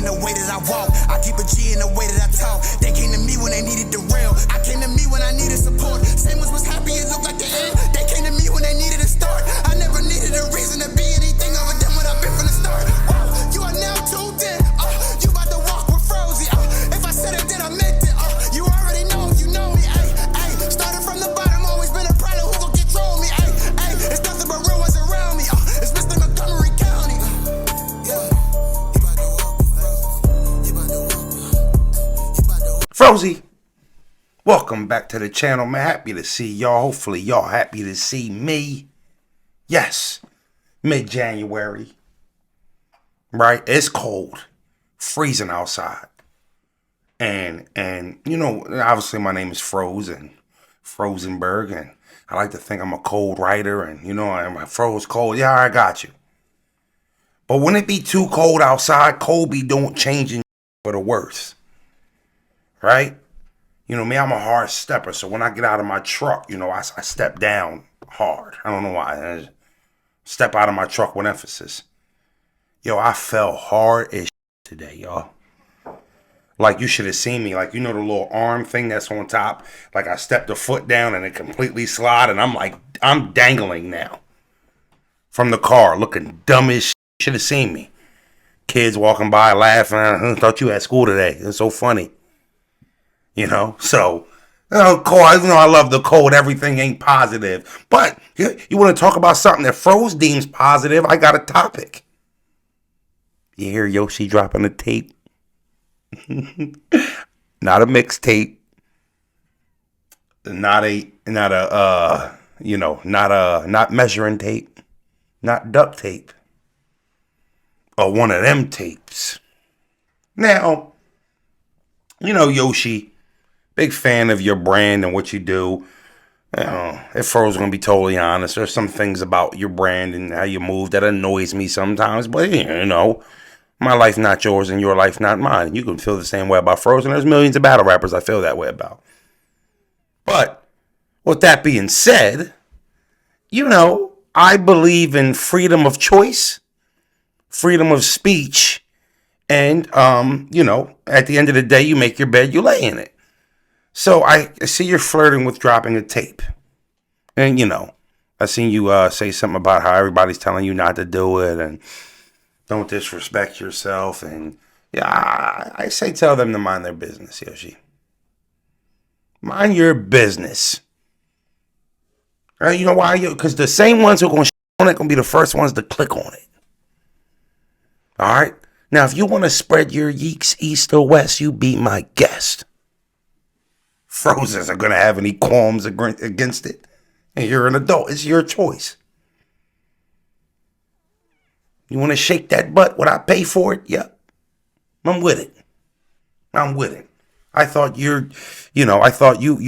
the way that I walk. I keep a G in the way that I talk. They came to me when they needed the real. I came to me when I needed support. Same was happy, it looked like the end. They came to me when they needed a start. I never needed a reason to be anything other than what I've been from the start. You are now tuned in. You about to walk with Frozy. If I said it, then I meant it. You already know, you know me. Started from the bottom, always been a problem. Who gon' control me? It's nothing but real ones around me. It's Mr. Montgomery County. Frozy, welcome back to the channel, man. Happy to see y'all. Hopefully y'all happy to see me. Yes, mid-January, right? It's cold, freezing outside. And you know, obviously my name is Frozenberg, and I like to think I'm a cold writer, and you know, I'm froze cold. Yeah, I got you. But when it be too cold outside, cold be doing changing for the worse. Right? You know, me, I'm a hard stepper. So when I get out of my truck, you know, I step down hard. I don't know why. I step out of my truck with emphasis. Yo, I fell hard as today, y'all. Like, you should have seen me. Like, you know the little arm thing that's on top? Like, I stepped a foot down and it completely slid. And I'm like, I'm dangling now. From the car, looking dumb as shit. Should have seen me. Kids walking by laughing. I thought you had school today. It's so funny. You know, so, cold, even though I love the cold, everything ain't positive. But you want to talk about something that Froze deems positive, I got a topic. You hear Yoshi dropping a tape? Not a mixtape. Not measuring tape. Not duct tape. Or one of them tapes. Now, you know, Yoshi, big fan of your brand and what you do. If Fro's going to be totally honest, there's some things about your brand and how you move that annoys me sometimes. But, you know, my life not yours and your life not mine. You can feel the same way about Fro's, and there's millions of battle rappers I feel that way about. But with that being said, you know, I believe in freedom of choice, freedom of speech, and, you know, at the end of the day, you make your bed, you lay in it. So I see you're flirting with dropping a tape. And, you know, I seen you say something about how everybody's telling you not to do it and don't disrespect yourself. And, yeah, I say tell them to mind their business, Yoshi. Mind your business. You know why? Because the same ones who are going to shit on it going to be the first ones to click on it. All right? Now, if you want to spread your yeeks east or west, you be my guest. Frozens are going to have any qualms against it. And you're an adult. It's your choice. You want to shake that butt? Would I pay for it? Yep. I'm with it. I'm with it. I thought you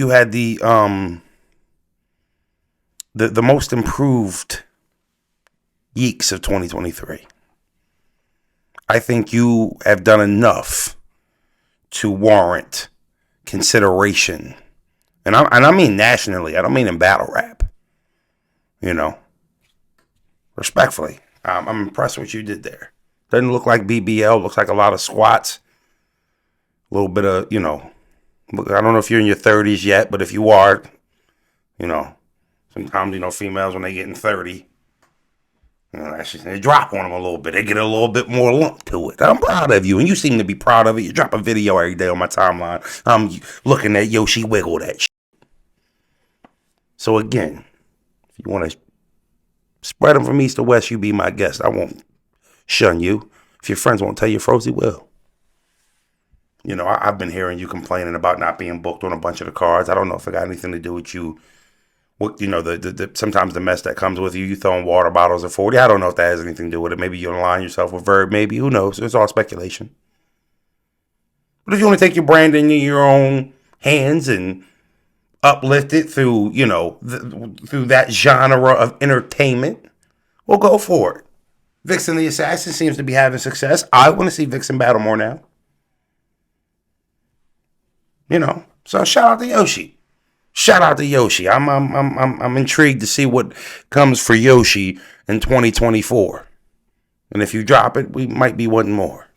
had the most improved yeeks of 2023. I think you have done enough to warrant consideration. And I mean nationally. I don't mean in battle rap. You know. Respectfully. I'm impressed with what you did there. Doesn't look like BBL. Looks like a lot of squats. A little bit of, you know. I don't know if you're in your 30s yet. But if you are, you know. Sometimes, you know, females when they get in 30. You know, they drop on them a little bit. They get a little bit more lump to it. I'm proud of you, and you seem to be proud of it. You drop a video every day on my timeline. I'm looking at Yoshi wiggle that shit. So again, if you want to spread them from east to west, you be my guest. I won't shun you. If your friends won't tell you, Frozy will. You know, I've been hearing you complaining about not being booked on a bunch of the cards. I don't know if it got anything to do with you. You know, sometimes the mess that comes with you throwing water bottles at 40. I don't know if that has anything to do with it. Maybe you align yourself with Verb. Maybe. Who knows? It's all speculation. But if you want to take your brand in your own hands and uplift it through, you know, through that genre of entertainment, well, go for it. Vixen the Assassin seems to be having success. I want to see Vixen battle more now. You know, so shout out to Yoshi. Shout out to Yoshi. I'm intrigued to see what comes for Yoshi in 2024. And if you drop it, we might be wanting more.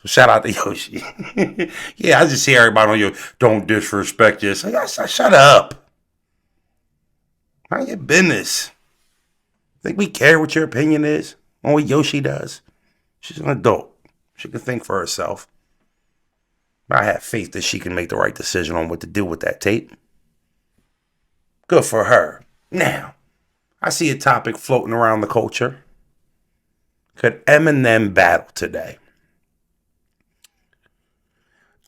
So shout out to Yoshi. Yeah, I just see everybody on you. Don't disrespect this. Shut up. Mind your business. Think we care what your opinion is on what Yoshi does? She's an adult. She can think for herself. I have faith that she can make the right decision on what to do with that tape. Good for her. Now, I see a topic floating around the culture. Could Eminem battle today?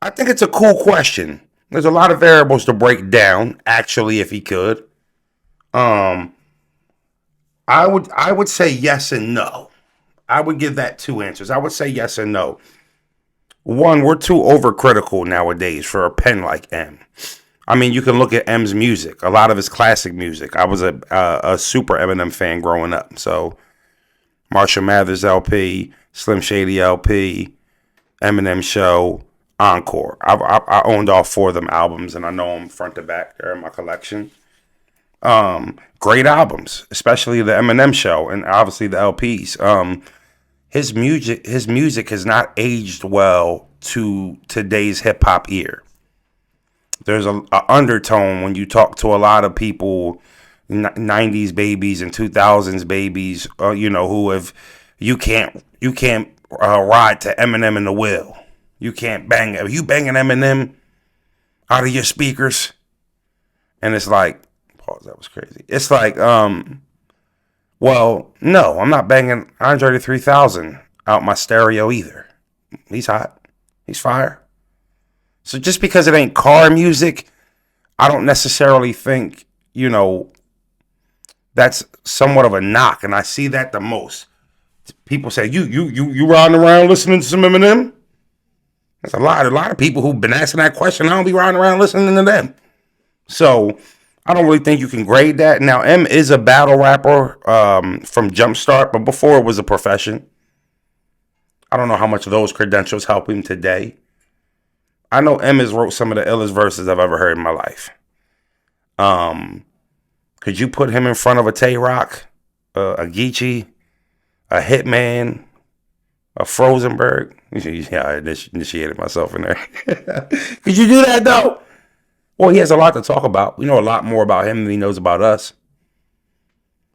I think it's a cool question. There's a lot of variables to break down, actually, if he could. I would say yes and no. I would give that two answers. I would say yes and no. One, we're too overcritical nowadays for a pen like M. I mean, you can look at M's music, a lot of his classic music. I was a super Eminem fan growing up. So, Marshall Mathers LP, Slim Shady LP, Eminem Show, Encore. I owned all four of them albums, and I know them front to back. They're in my collection. Great albums, especially the Eminem Show, and obviously the LPs. His music has not aged well to today's hip hop ear. There's a undertone when you talk to a lot of people, 90s babies and 2000s babies, who have you can't ride to Eminem in the wheel. You can't bang. Are you banging Eminem out of your speakers? And it's like, pause. That was crazy. It's like, well, no, I'm not banging Andre 3000 out my stereo either. He's hot. He's fire. So just because it ain't car music, I don't necessarily think, that's somewhat of a knock. And I see that the most. People say, you riding around listening to some Eminem? There's a lot of people who've been asking that question. I don't be riding around listening to them. So I don't really think you can grade that. Now, M is a battle rapper from Jumpstart, but before it was a profession. I don't know how much of those credentials help him today. I know M has wrote some of the illest verses I've ever heard in my life. Could you put him in front of a Tay-Rock, a Geechee, a Hitman, a Frozenberg? Yeah, I initiated myself in there. Could you do that, though? Well, he has a lot to talk about. We know a lot more about him than he knows about us.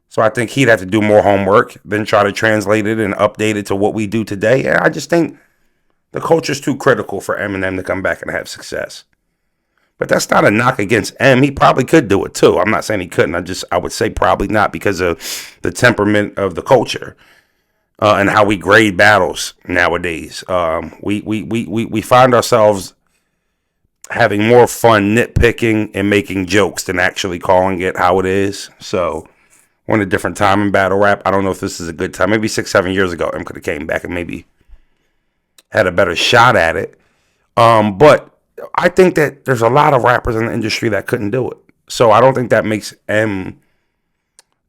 So I think he'd have to do more homework than try to translate it and update it to what we do today. And I just think the culture's too critical for Eminem to come back and have success. But that's not a knock against M. He probably could do it too. I'm not saying he couldn't. I would say probably not because of the temperament of the culture and how we grade battles nowadays. We find ourselves having more fun nitpicking and making jokes than actually calling it how it is. So we're in a different time in battle rap. I don't know if this is a good time. Maybe 6-7 years ago, M could have came back and maybe had a better shot at it. But I think that there's a lot of rappers in the industry that couldn't do it. So I don't think that makes M,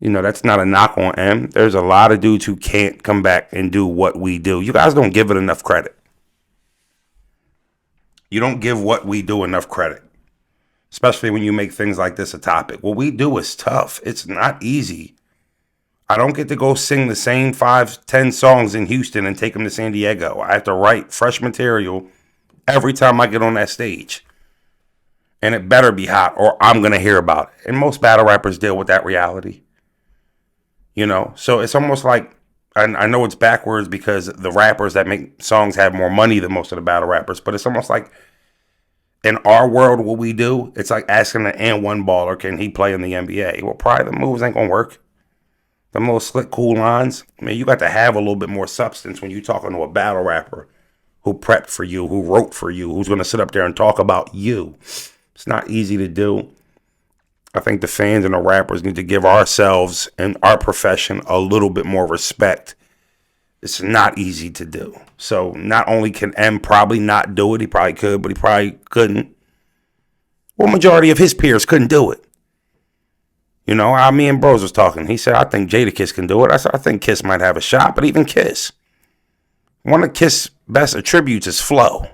that's not a knock on M. There's a lot of dudes who can't come back and do what we do. You guys don't give it enough credit. You don't give what we do enough credit, especially when you make things like this a topic. What we do is tough. It's not easy. I don't get to go sing the same 5-10 songs in Houston and take them to San Diego. I have to write fresh material every time I get on that stage. And it better be hot or I'm going to hear about it. And most battle rappers deal with that reality. So it's almost like, I know it's backwards because the rappers that make songs have more money than most of the battle rappers, but it's almost like in our world, what we do, it's like asking an and one baller, can he play in the NBA? Well, probably the moves ain't going to work. Them little slick, cool lines. I mean, you got to have a little bit more substance when you're talking to a battle rapper who prepped for you, who wrote for you, who's going to sit up there and talk about you. It's not easy to do. I think the fans and the rappers need to give ourselves and our profession a little bit more respect. It's not easy to do. So not only can M probably not do it, he probably could, but he probably couldn't. Well, majority of his peers couldn't do it. Me and Bros was talking. He said, I think Jadakiss can do it. I said, I think Kiss might have a shot, but even Kiss. One of Kiss' best attributes is flow.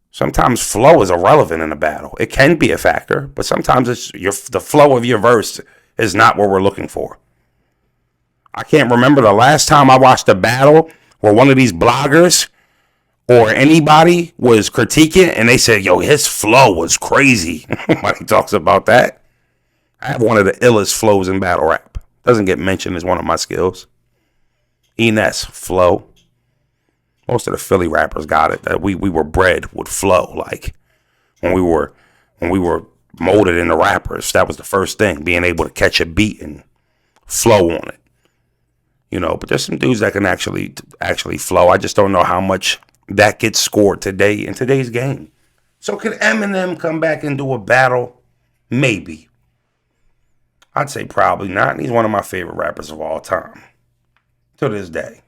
Sometimes flow is irrelevant in a battle. It can be a factor, but sometimes the flow of your verse is not what we're looking for. I can't remember the last time I watched a battle where one of these bloggers or anybody was critiquing and they said, yo, his flow was crazy. Nobody talks about that. I have one of the illest flows in battle rap. Doesn't get mentioned as one of my skills. Enes, flow. Most of the Philly rappers got it. That we were bred with flow. Like when we were molded into rappers, that was the first thing, being able to catch a beat and flow on it. You know, but there's some dudes that can actually flow. I just don't know how much that gets scored today in today's game. So could Eminem come back and do a battle? Maybe. I'd say probably not. And he's one of my favorite rappers of all time. To this day.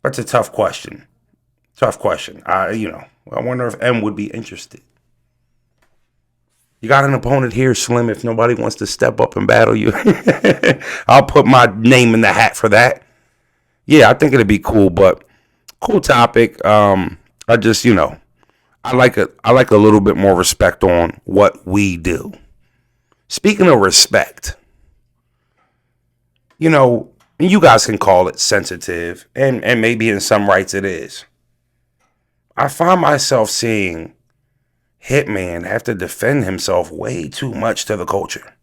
That's a tough question. Tough question. I wonder if M would be interested. You got an opponent here, Slim, if nobody wants to step up and battle you. I'll put my name in the hat for that. Yeah, I think it'd be cool, but cool topic. I just, I like a little bit more respect on what we do. Speaking of respect, you guys can call it sensitive, and maybe in some rights it is. I find myself seeing Hitman have to defend himself way too much to the culture.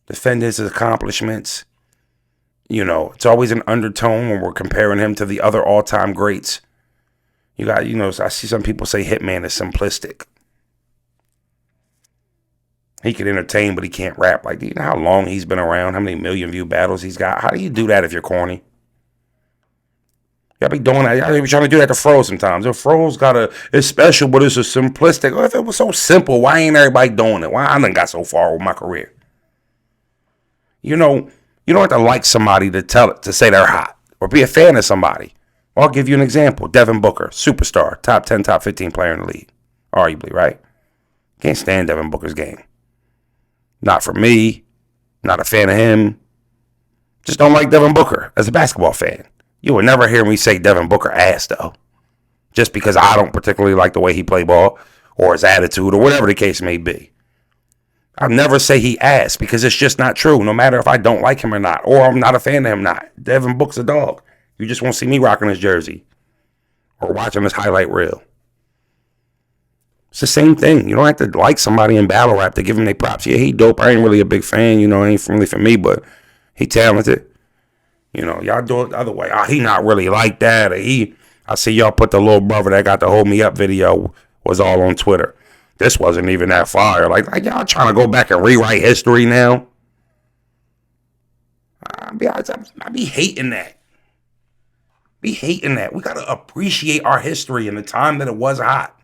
Defend his accomplishments. It's always an undertone when we're comparing him to the other all-time greats. I see some people say Hitman is simplistic. He can entertain, but he can't rap. Like, do you know how long he's been around? How many million view battles he's got? How do you do that if you're corny? Y'all be doing that. Y'all be trying to do that to Froze sometimes. If Froze it's special, but it's a simplistic. If it was so simple, why ain't everybody doing it? Why I done got so far with my career? You don't have to like somebody to say they're hot or be a fan of somebody. I'll give you an example. Devin Booker, superstar, top 10, top 15 player in the league. Arguably, right? Can't stand Devin Booker's game. Not for me. Not a fan of him. Just don't like Devin Booker as a basketball fan. You will never hear me say Devin Booker ass, though. Just because I don't particularly like the way he play ball or his attitude or whatever the case may be. I'll never say he ass because it's just not true, no matter if I don't like him or not, or I'm not a fan of him or not. Devin Booker's a dog. You just won't see me rocking his jersey or watching his highlight reel. It's the same thing. You don't have to like somebody in battle rap to give him their props. Yeah, he dope. I ain't really a big fan. It ain't really for me, but he talented. Y'all do it the other way. He not really like that. I see y'all put the little brother that got the hold me up video was all on Twitter. This wasn't even that fire. Like y'all trying to go back and rewrite history now. I be hating that. Be hating that. We got to appreciate our history and the time that it was hot.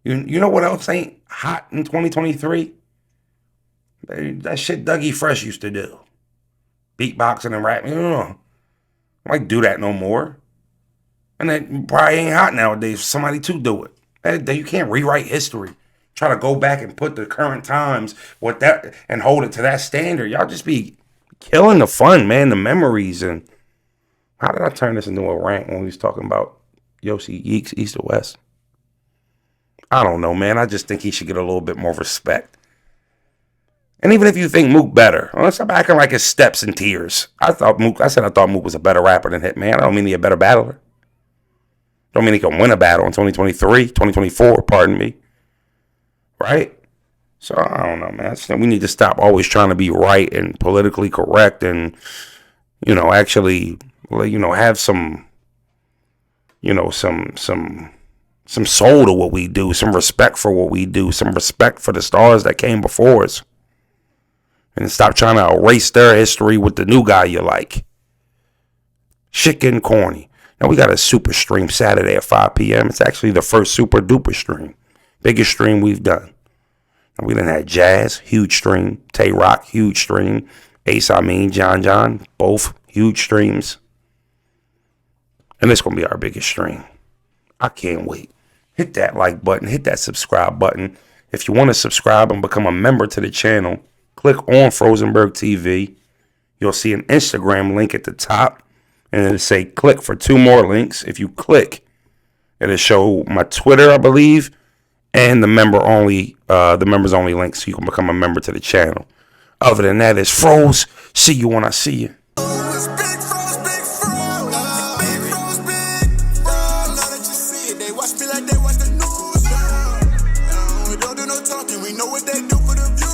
You know what else ain't hot in 2023? That shit Dougie Fresh used to do. Beatboxing and rapping. I don't do that no more. And that probably ain't hot nowadays for somebody to do it. You can't rewrite history. Try to go back and put the current times with that and hold it to that standard. Y'all just be killing the fun, man, the memories. And how did I turn this into a rant when we was talking about Yoshi, Yeeks, East or West? I don't know, man. I just think he should get a little bit more respect. And even if you think Mook better, let's stop acting like it's steps and tears. I thought Mook was a better rapper than Hitman. I don't mean he a better battler. Don't mean he can win a battle in 2023, 2024, pardon me. Right? So I don't know, man. We need to stop always trying to be right and politically correct and, actually, have some soul to what we do, some respect for what we do, some respect for the stars that came before us. And stop trying to erase their history with the new guy you like. Shit getting corny. Now we got a super stream Saturday at 5 p.m. It's actually the first super duper stream. Biggest stream we've done. And we done had Jazz, huge stream. Tay Rock, huge stream. Ace John, both huge streams. And it's going to be our biggest stream. I can't wait. Hit that like button. Hit that subscribe button. If you want to subscribe and become a member to the channel, click on FrozenbergTV. You'll see an Instagram link at the top. And it'll say click for 2 more links. If you click, it'll show my Twitter, I believe, and the members only link so you can become a member to the channel. Other than that, it's Froze. See you when I see you. for the view.